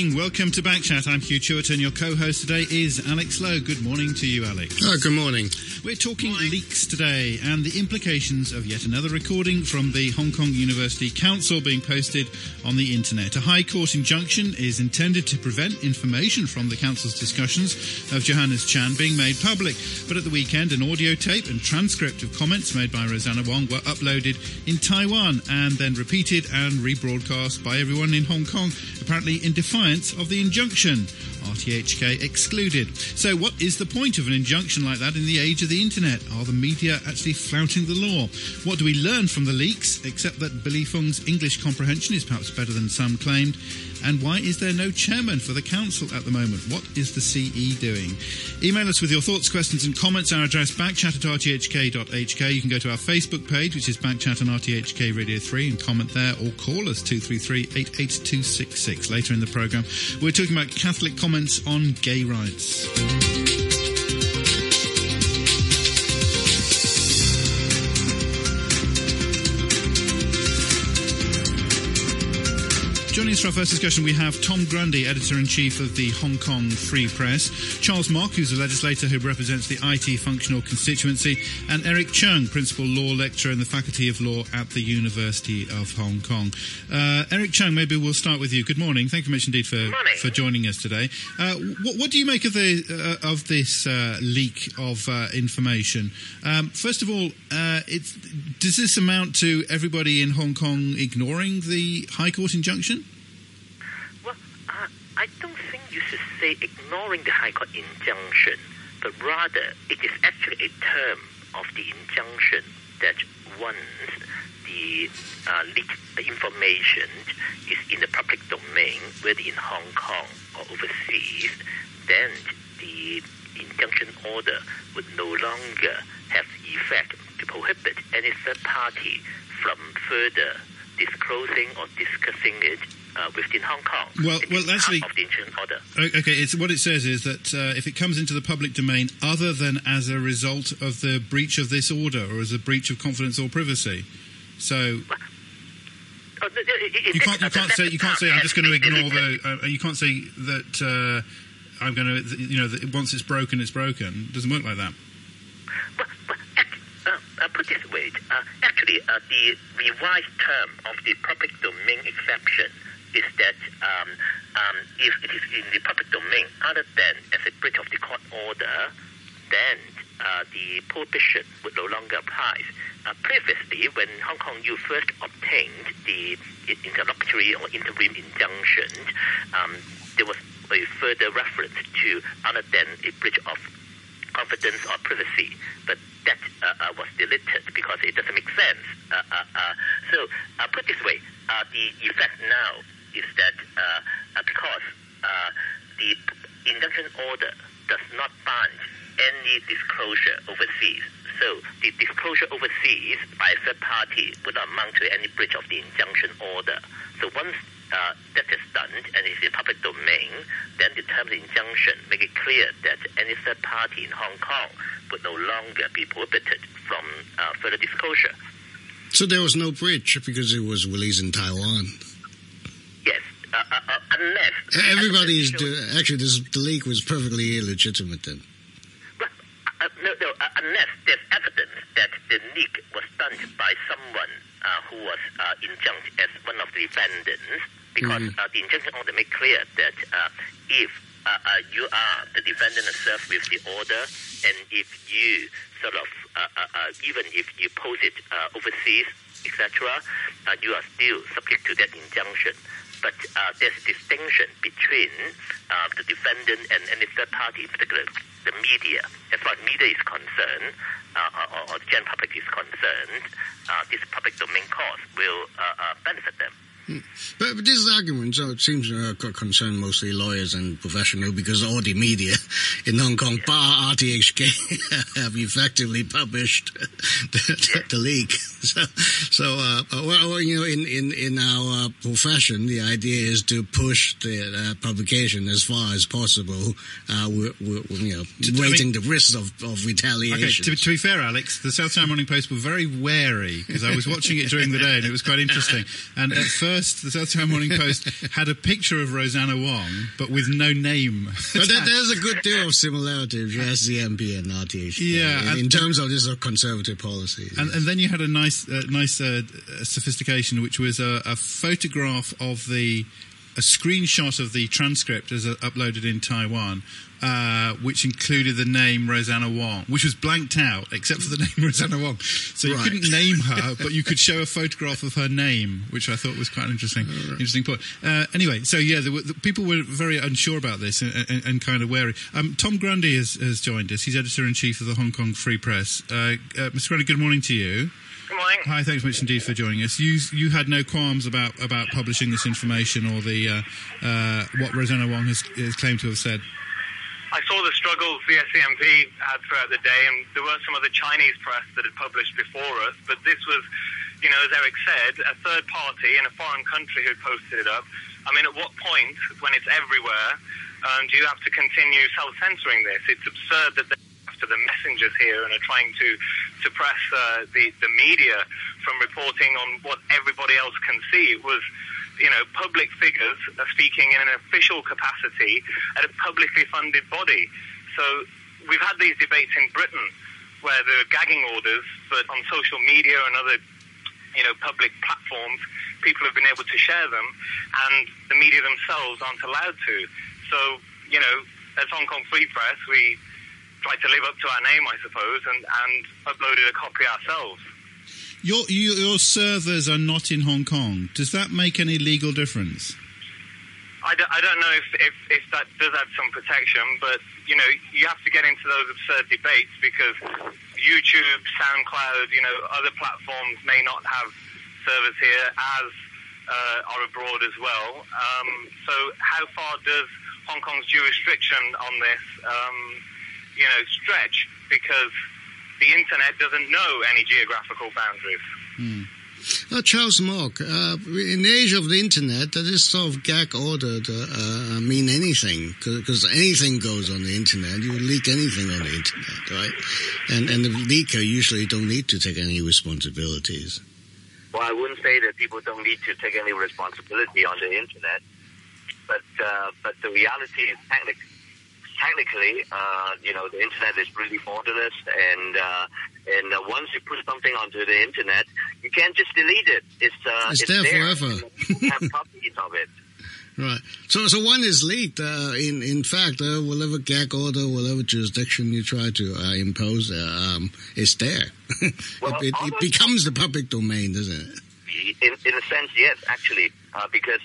morning. Welcome to Backchat. I'm Hugh Chewett, and your co-host today is Alex Lowe. Good morning to you, Alex. Oh, good morning. We're talking leaks today and the implications of yet another recording from the Hong Kong University Council being posted on the internet. A High Court injunction is intended to prevent information from the Council's discussions of Johannes Chan being made public. But at the weekend, an audio tape and transcript of comments made by Rosanna Wong were uploaded in Taiwan and then repeated and rebroadcast by everyone in Hong Kong, apparently in defiance of the injunction. RTHK excluded. So what is the point of an injunction like that in the age of the internet? Are the media actually flouting the law? What do we learn from the leaks, except that Billy Fung's English comprehension is perhaps better than some claimed? And why is there no chairman for the council at the moment? What is the CE doing? Email us with your thoughts, questions and comments. Our address, backchat@rthk.hk. You can go to our Facebook page, which is Backchat on RTHK Radio 3, and comment there, or call us 233-88266. Later in the programme, we're talking about Catholic comments on gay rights. Joining us for our first discussion, we have Tom Grundy, Editor-in-Chief of the Hong Kong Free Press, Charles Mock, who's a legislator who represents the IT Functional Constituency, and Eric Chung, Principal Law Lecturer in the Faculty of Law at the University of Hong Kong. Eric Chung, maybe we'll start with you. Good morning. Thank you very much indeed for joining us today. What do you make of this leak of information? First of all, does this amount to everybody in Hong Kong ignoring the High Court injunction? I don't think you should say ignoring the High Court injunction, but rather it is actually a term of the injunction that once the leaked information is in the public domain, whether in Hong Kong or overseas, then the injunction order would no longer have effect to prohibit any third party from further disclosing or discussing it within Hong Kong. Well, actually, of the injunction order. Okay, what it says is that if it comes into the public domain other than as a result of the breach of this order or as a breach of confidence or privacy, so you can't say I'm just going to ignore you can't say that I'm going to that once it's broken, it's broken. It doesn't work like that. Put this way, actually, the revised term of the public domain exception is that if it is in the public domain other than as a breach of the court order, then the prohibition would no longer apply. Previously, when Hong Kong U first obtained the interlocutory or interim injunction, there was a further reference to other than a breach of confidence or privacy, but that was deleted because it doesn't make sense. So put this way, the effect now is that because the injunction order does not ban any disclosure overseas, so the disclosure overseas by a third party would not amount to any breach of the injunction order. So once that is done and is in public domain, then the terms of injunction make it clear that any third party in Hong Kong would no longer be prohibited from further disclosure. So there was no breach because it was released in Taiwan? Yes, unless... the leak was perfectly illegitimate then. Well, unless there's evidence that the leak was done by someone who was injuncted as one of the defendants, because the injunction order made clear that if you are the defendant served with the order, and if you sort of, even if you post it overseas, etc., you are still subject to that injunction. But there's a distinction between the defendant and any third party, in particular the media. As far as media is concerned, or the general public is concerned, this public domain course will benefit them. But this argument, so it seems to concern mostly lawyers and professionals, because all the media in Hong Kong, bar RTHK, have effectively published the leak. In our profession, the idea is to push the publication as far as possible, raising the risks of retaliation. Okay, to be fair, Alex, the South China Morning Post were very wary, because I was watching it during the day and it was quite interesting. And at first, South China Morning Post had a picture of Rosanna Wong, but with no name. But there's a good deal of similarity between SCMP and RTHK. Yeah, in terms of this conservative policy. And then you had a nice sophistication, which was a photograph of a screenshot of the transcript as uploaded in Taiwan, which included the name Rosanna Wong, which was blanked out except for the name Rosanna Wong. So you couldn't name her, but you could show a photograph of her name, which I thought was quite an interesting point. Anyway, so yeah, people were very unsure about this and kind of wary. Tom Grundy has joined us. He's editor-in-chief of the Hong Kong Free Press. Mr. Grundy, good morning to you. Good morning. Hi, thanks much indeed for joining us. You had no qualms about publishing this information or the what Rosanna Wong has claimed to have said. I saw the struggles the SCMP had throughout the day, and there were some other Chinese press that had published before us, but this was, as Eric said, a third party in a foreign country who posted it up. I mean, at what point, when it's everywhere, do you have to continue self-censoring this? It's absurd that they're after the messengers here and are trying to suppress the media from reporting on what everybody else can see. It was public figures are speaking in an official capacity at a publicly funded body. So we've had these debates in Britain where there are gagging orders, but on social media and other, public platforms, people have been able to share them, and the media themselves aren't allowed to. So, as Hong Kong Free Press, we tried to live up to our name, I suppose, and uploaded a copy ourselves. Your servers are not in Hong Kong. Does that make any legal difference? I don't know if that does have some protection, but, you have to get into those absurd debates because YouTube, SoundCloud, other platforms may not have servers here as are abroad as well. So how far does Hong Kong's jurisdiction on this, stretch? Because the internet doesn't know any geographical boundaries. Charles Mok, in the age of the internet, does this sort of gag order mean anything? Because anything goes on the internet. You leak anything on the internet, right? And the leaker usually don't need to take any responsibilities. Well, I wouldn't say that people don't need to take any responsibility on the internet, but the reality is technically, the internet is really borderless, and once you put something onto the internet, you can't just delete it. It's there forever. You have copies of it. Right. So one is leaked. In fact, whatever gag order, whatever jurisdiction you try to impose, it's there. Well, it becomes the public domain, doesn't it? In a sense, yes, actually, because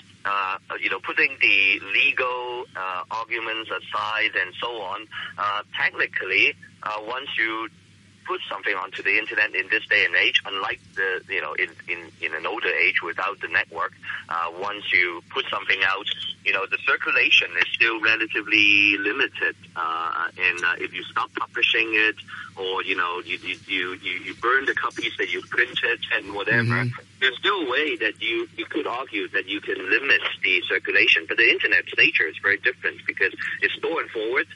putting the legal arguments aside and so on, technically, once you put something onto the internet in this day and age, unlike in an older age without the network, once you put something out, the circulation is still relatively limited. And if you stop publishing it, or you burn the copies that you printed and whatever, there's still a way that you could argue that you can limit the circulation. But the internet's nature is very different because it's store and forward.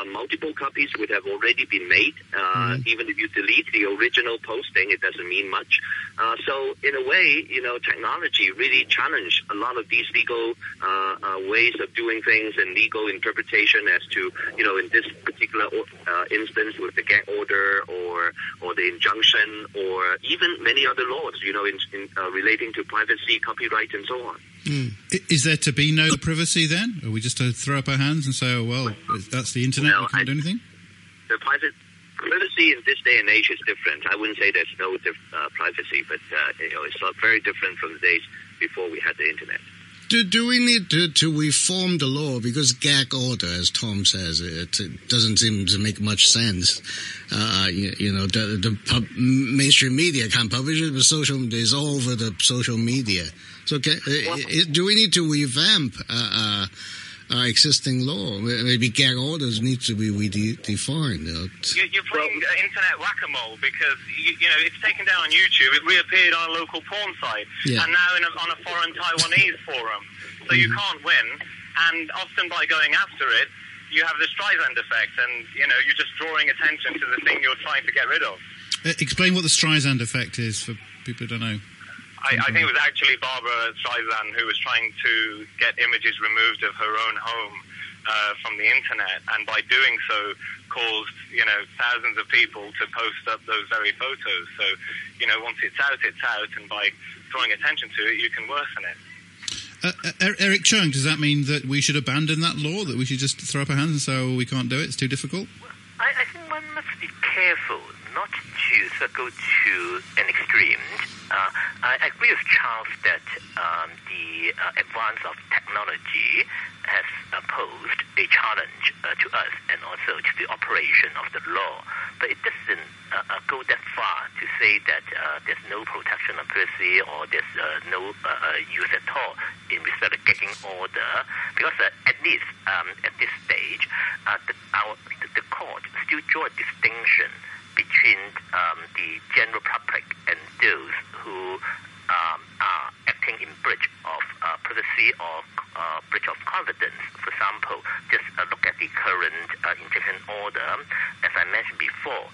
Multiple copies would have already been made. Even if you delete the original posting, it doesn't mean much. So in a way, technology really challenged a lot of these legal ways of doing things and legal interpretation as to, in this particular instance with the gag order or the injunction or even many other laws, in relating to privacy, copyright, and so on. Is there to be no privacy then? Are we just to throw up our hands and say, oh, well, that's the internet, we can't do anything? The privacy in this day and age is different. I wouldn't say there's no privacy, but it's not very different from the days before we had the internet. Do we need to reform the law? Because gag order, as Tom says, it doesn't seem to make much sense. The mainstream media can't publish it, but it's all over the social media. So do we need to revamp our existing law? Maybe gag orders need to be redefined. You're playing internet whack-a-mole because it's taken down on YouTube. It reappeared on a local porn site, and now on a foreign Taiwanese forum. So you can't win, and often by going after it, you have the Streisand effect, and you're just drawing attention to the thing you're trying to get rid of. Explain what the Streisand effect is for people who don't know. I think it was actually Barbara Streisand who was trying to get images removed of her own home from the internet, and by doing so caused, thousands of people to post up those very photos. So, once it's out, and by drawing attention to it, you can worsen it. Eric Chung, does that mean that we should abandon that law, that we should just throw up our hands and say, oh, we can't do it, it's too difficult? I think one must be careful not to go to an extreme. I agree with Charles that the advance of technology has posed a challenge to us and also to the operation of the law. But it doesn't go that far to say that there's no protection of privacy or there's no use at all in respect of getting order, because at least at this stage, the court still draw a distinction between the general public and those who are acting in breach of privacy or breach of confidence. For example, just look at the current injunction order. As I mentioned before,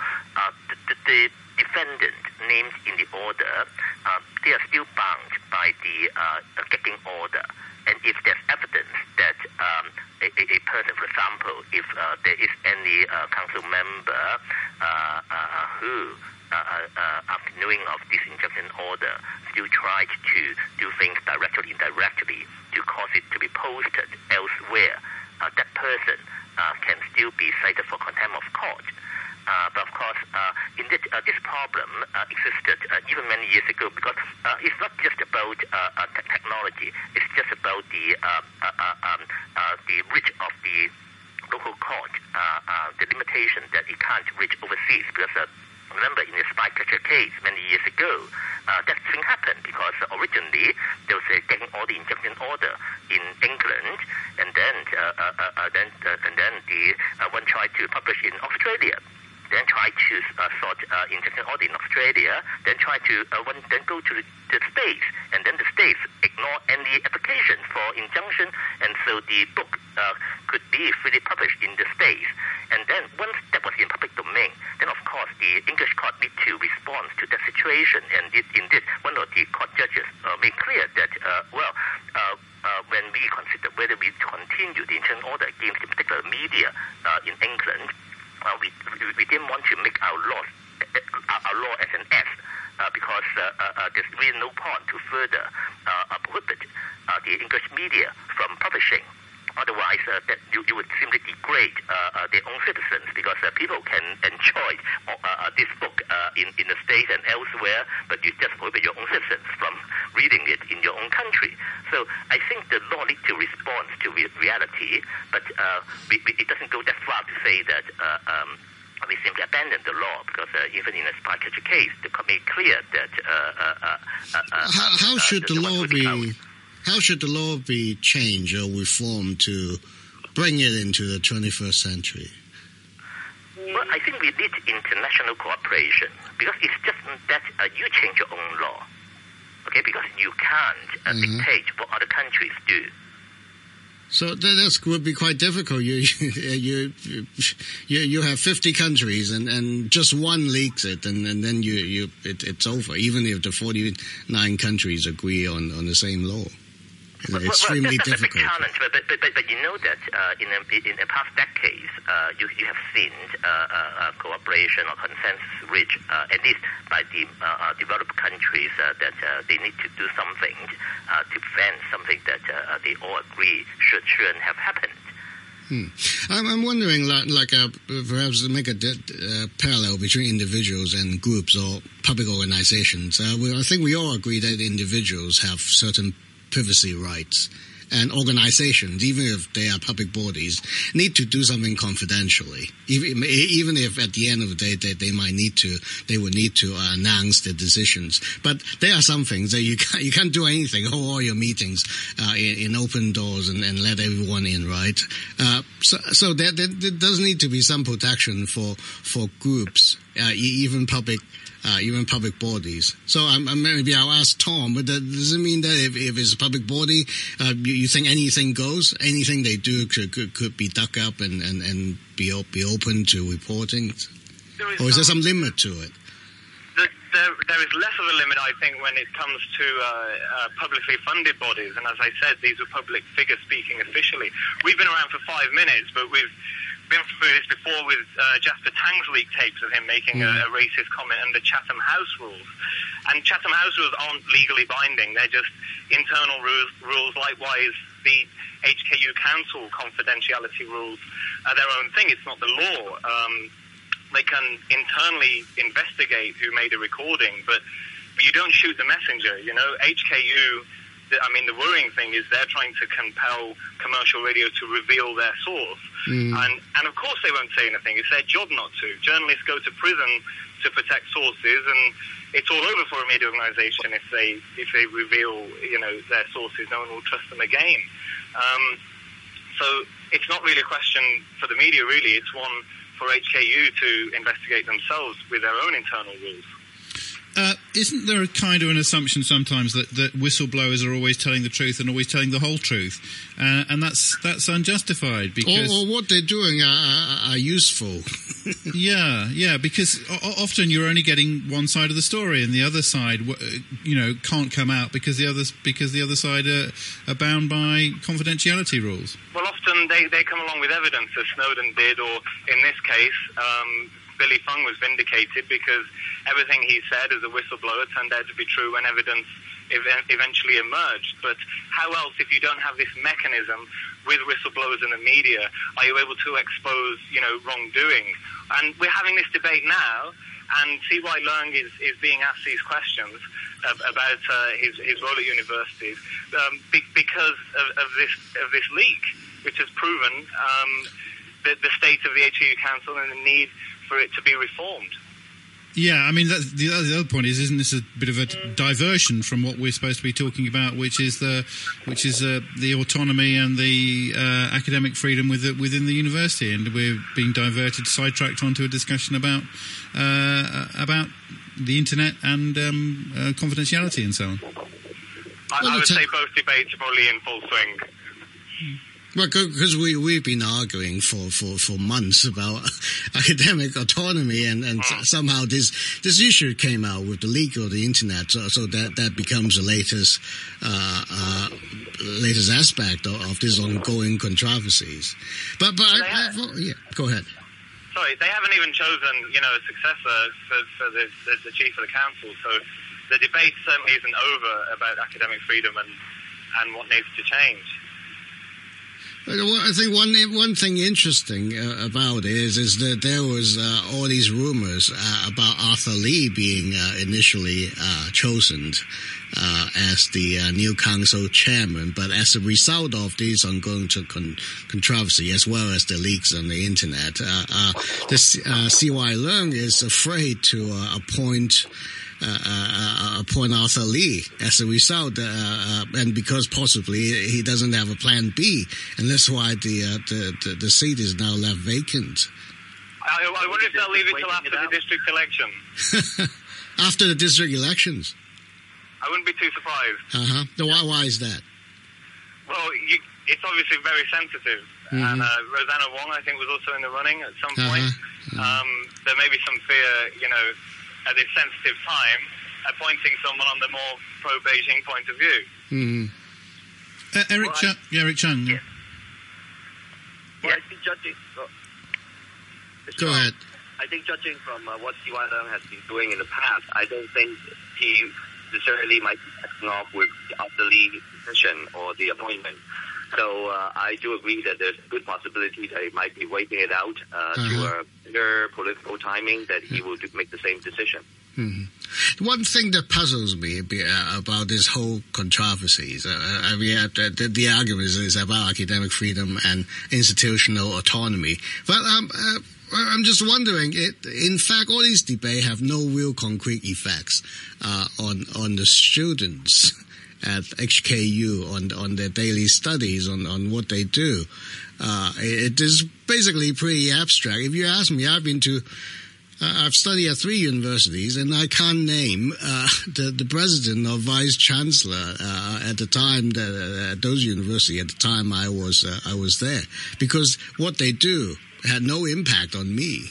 the defendant named in the order, they are still bound by the getting order. And if there's evidence that a person, for example, if there is any council member who, after knowing of this injunction order, still tried to do things directly or indirectly to cause it to be posted elsewhere, that person can still be cited for contempt of court. But of course, indeed, this problem existed even many years ago, because it's not just about technology. It's just about the reach of the local court, the limitation that it can't reach overseas. Because remember, in the Spycatcher case many years ago, that thing happened because originally there was a getting order injunction order in England, and then the one tried to publish in Australia. Then try to sort injunction order in Australia, then try to then go to the States, and then the States ignore any application for injunction, and so the book could be freely published in the States. And then once that was in public domain, then of course the English court need to respond to that situation, and indeed one of the court judges made clear that when we consider whether we continue the injunction order against the particular media in England, we didn't want to make our law as an S, because there's really no point to further prohibit the English media from publishing. Otherwise, that you would simply degrade their own citizens, because people can enjoy this book in the States and elsewhere, but you just prohibit your own citizens from reading it in your own country. So I think the law needs to respond to reality, but it doesn't go that far to say that we simply abandon the law, because even in a Spycatcher case, the court made clear that how should the law be changed or reformed to bring it into the 21st century? Well, I think we need international cooperation, because it's just that you change your own law, okay? Because you can't dictate what other countries do. So that would be quite difficult. You have 50 countries and just one leaks it, and then it's over. Even if the 49 countries agree on the same law, it's extremely difficult. That's a big challenge. But you know that in the past decades, you have seen cooperation or consensus reached, at least by the developed countries, that they need to do something to prevent something that they all agree shouldn't have happened. I'm wondering, perhaps make a parallel between individuals and groups or public organizations. I think we all agree that individuals have certain privacy rights, and organizations, even if they are public bodies, need to do something confidentially. Even if at the end of the day they would need to announce their decisions. But there are some things that you can't do anything. Hold all your meetings in open doors and let everyone in, right? So there does need to be some protection for groups, even public bodies. So maybe I'll ask Tom, but does it mean that if it's a public body, you think anything goes? Anything they do could be dug up and be open to reporting? Or is there some limit to it? there is less of a limit, I think, when it comes to publicly funded bodies. And as I said, these are public figures speaking officially. We've been around for 5 minutes, but we've been through this before with Jasper Tang's leaked tapes of him making a racist comment under Chatham House rules. And Chatham House rules aren't legally binding. They're just internal rules. Likewise, the HKU Council confidentiality rules are their own thing. It's not the law. They can internally investigate who made a recording, but you don't shoot the messenger. You know, HKU, the worrying thing is they're trying to compel commercial radio to reveal their source. And of course they won't say anything. It's their job not to. Journalists go to prison to protect sources, and it's all over for a media organization if they reveal, their sources. No one will trust them again. So it's not really a question for the media, really. It's one for HKU to investigate themselves with their own internal rules. Isn't there a kind of an assumption sometimes that whistleblowers are always telling the truth and always telling the whole truth, and that's unjustified because or what they're doing are useful. yeah, because often you're only getting one side of the story, and the other side, can't come out because the other side are bound by confidentiality rules. Well, often they come along with evidence, as Snowden did, or in this case, Billy Fung was vindicated because everything he said as a whistleblower turned out to be true when evidence eventually emerged. But how else, if you don't have this mechanism with whistleblowers in the media, are you able to expose, wrongdoing? And we're having this debate now, and C.Y. Leung is being asked these questions about his role at universities because of this leak, which has proven the state of the HKU Council and the need for it to be reformed. Yeah, the other point is, isn't this a bit of a diversion from what we're supposed to be talking about, which is the autonomy and the academic freedom within the university, and we're being sidetracked onto a discussion about the internet and confidentiality and so on. I would say both debates are probably in full swing. Well, because we've been arguing for months about academic autonomy, and somehow this issue came out with the leak of the internet, so that becomes the latest aspect of this ongoing controversies. But go ahead. Sorry, they haven't even chosen a successor for the chief of the council, so the debate certainly isn't over about academic freedom and what needs to change. I think one thing interesting about it is that there was all these rumors about Arthur Lee being initially chosen as the new council chairman, but as a result of this ongoing controversy as well as the leaks on the internet, C.Y. Leung is afraid to appoint Arthur Lee as a result, and because possibly he doesn't have a plan B, and that's why the seat is now left vacant. I wonder if they'll leave it till after the district election. After the district elections? I wouldn't be too surprised. Why is that? Well, it's obviously very sensitive. And Rosanna Wong, I think, was also in the running at some point. There may be some fear, at this sensitive time, appointing someone on the more pro-Beijing point of view. Eric Chung. Yes. Well, I think judging... Go ahead. I think judging from what C.Y. Leung has been doing in the past, I don't think he necessarily might be acting off with the Arthur Lee position or the appointment. So I do agree that there's a good possibility that he might be waiting it out to a better political timing that he will make the same decision. One thing that puzzles me a bit about this whole controversy is, the argument is about academic freedom and institutional autonomy. But I'm just wondering, in fact, all these debates have no real concrete effects on the students at HKU, on their daily studies, on what they do. It is basically pretty abstract. If you ask me, I've studied at 3 universities, and I can't name the president or vice chancellor at the time at those universities at the time I was there, because what they do had no impact on me.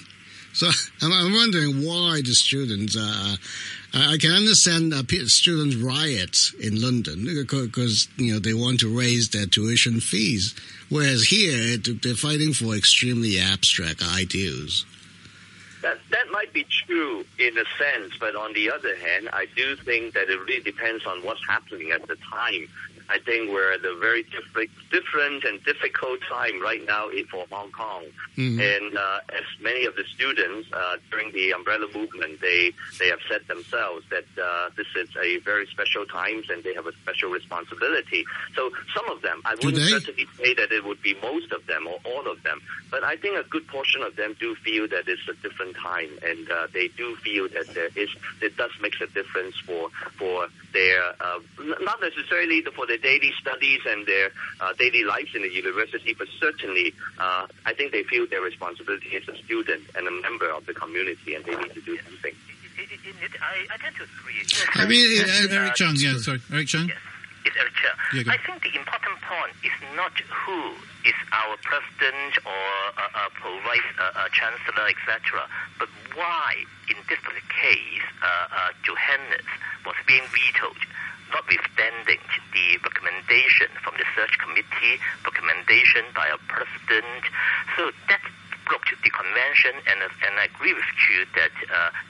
So I'm wondering why the students. I can understand students' riots in London because they want to raise their tuition fees, whereas here they're fighting for extremely abstract ideals. That might be true in a sense, but on the other hand, I do think that it really depends on what's happening at the time. I think we're at a very different and difficult time right now for Hong Kong. Mm-hmm. And as many of the students during the umbrella movement, they have said themselves that this is a very special time and they have a special responsibility. So some of them, I wouldn't certainly say that it would be most of them or all of them, but I think a good portion of them do feel that it's a different time, and they do feel that it does make a difference for their, not necessarily for their daily studies and their daily lives in the university, but certainly I think they feel their responsibility as a student and a member of the community, and they need to do something. I tend to agree. I mean, Eric Chung, Eric Chung? Yes. It's Eric Chung. I think the important point is not who is our president or pro-vice chancellor, etc., but why, in this particular case, Johannes was being vetoed, notwithstanding the recommendation from the search committee, recommendation by our president. So that broke the convention, and I agree with you that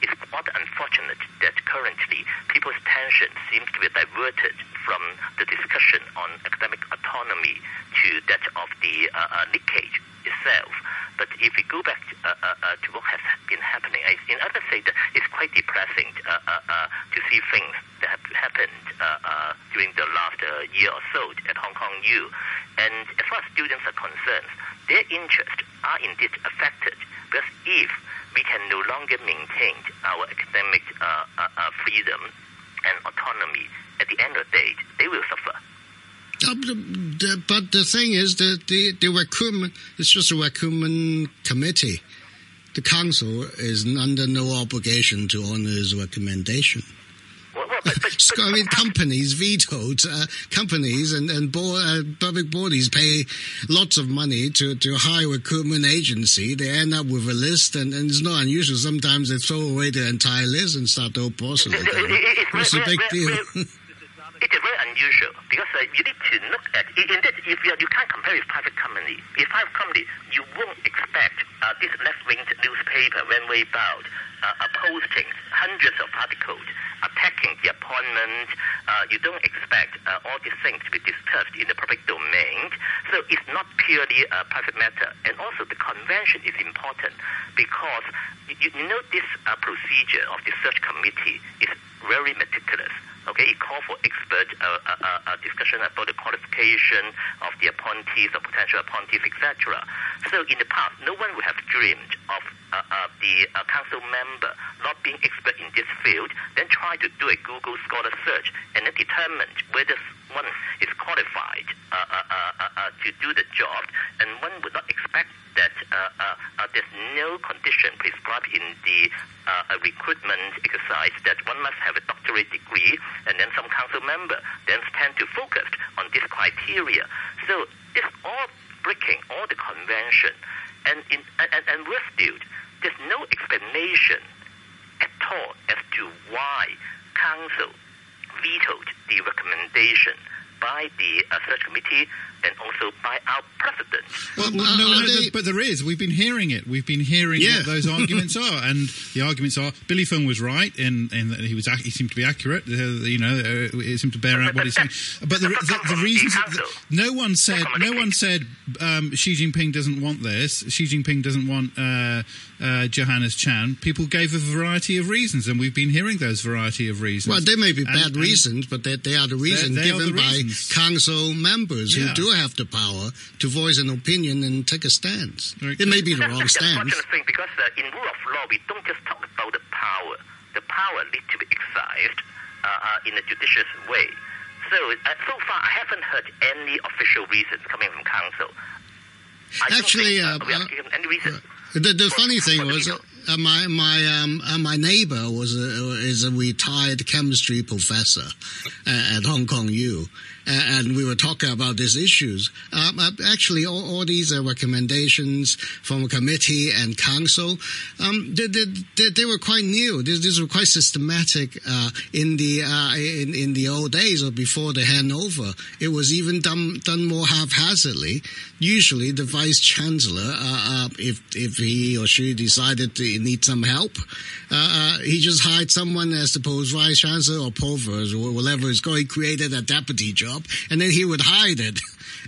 it's quite unfortunate that currently people's attention seems to be diverted from the discussion on academic autonomy to that of the leakage itself. But if we go back to what has been happening, I would say that it's quite depressing to see things that have happened during the last year or so at Hong Kong U. And as far as students are concerned, their interests are indeed affected, because if we can no longer maintain our academic freedom and autonomy, at the end of the day, they will suffer. But the thing is that the recruitment, it's just a recruitment committee. The council is under no obligation to honor his recommendation. I mean, companies vetoed. Companies and public bodies pay lots of money to hire a recruitment agency. They end up with a list, and it's not unusual. Sometimes they throw away the entire list and start the whole process again. It's a big deal. It is very unusual because you need to look at it. In that, if you can't compare with private company. With private company, you won't expect this left-wing newspaper, Renway Bound, posting hundreds of articles attacking the appointment. You don't expect all these things to be discussed in the public domain. So it's not purely a private matter. And also the convention is important because you know this procedure of the search committee is very meticulous. Okay, it calls for expert discussion about the qualification of the appointees or potential appointees, etc. So in the past, no one would have dreamed of the council member not being expert in this field, then try to do a Google Scholar search and then determine whether one is qualified to do the job. And one would not expect that there's no condition prescribed in the recruitment exercise that one must have a doctorate degree, and then some council member then tend to focus on this criteria. So this all breaking all the convention, and worse still, there's no explanation at all as to why council vetoed the recommendation by the search committee and also by our president. Well, but there is. We've been hearing it. We've been hearing what those arguments are, and the arguments are Billy Fung was right in that he seemed to be accurate. It seemed to bear out what he's saying. But the reasons no one said Xi Jinping doesn't want this. Xi Jinping doesn't want Johannes Chan. People gave a variety of reasons, and we've been hearing those variety of reasons. Well, they may be bad reasons, but they are the reasons given by council members who do have the power to voice an opinion and take a stance. It may be the wrong stance. Unfortunate thing, because in rule of law, we don't just talk about the power. The power needs to be exercised in a judicious way. So far, I haven't heard any official reasons coming from council. Actually, we haven't given any reason. The funny thing was, My neighbor is a retired chemistry professor at Hong Kong U, and we were talking about these issues. Actually, all these recommendations from a committee and council, they were quite new. These were quite systematic in the old days or before the handover. It was even done more haphazardly. Usually, the vice chancellor, if he or she decided to need some help, he just hired someone as the post vice chancellor or provost or whatever is going, created a deputy job, and then he would hide it.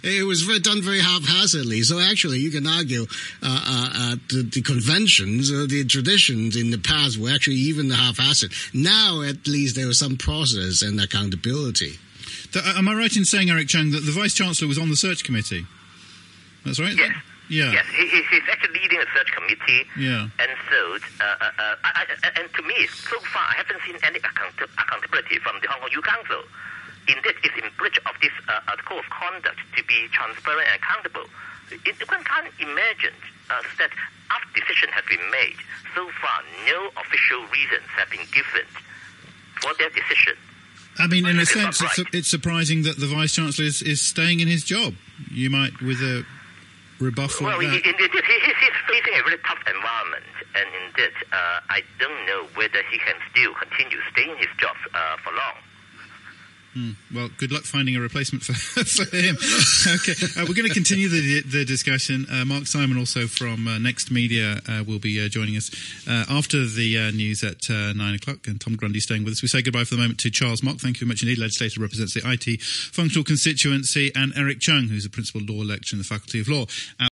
It was done very haphazardly. So actually, you can argue the conventions or the traditions in the past were actually even haphazard. Now, at least, there was some process and accountability. Am I right in saying, Eric Chung, that the vice chancellor was on the search committee? That's right? Yes. Yeah. Yes, he's actually leading a search committee. Yeah. And so, and to me, so far, I haven't seen any accountability from the Hong Kong U Council. Indeed, it's in breach of this code of conduct to be transparent and accountable. One can't imagine that after decision has been made, so far no official reasons have been given for their decision. I mean, in a sense, it's surprising that the vice chancellor is staying in his job. You might, with a rebuff like that. Indeed, he's facing a very tough environment, and indeed, I don't know whether he can still continue staying in his job for long. Well, good luck finding a replacement for him. Okay, we're going to continue the discussion. Mark Simon, also from Next Media, will be joining us after the news at 9 o'clock, and Tom Grundy staying with us. We say goodbye for the moment to Charles Mock. Thank you very much indeed. Legislator represents the IT functional constituency, and Eric Chung, who's a principal law lecturer in the Faculty of Law.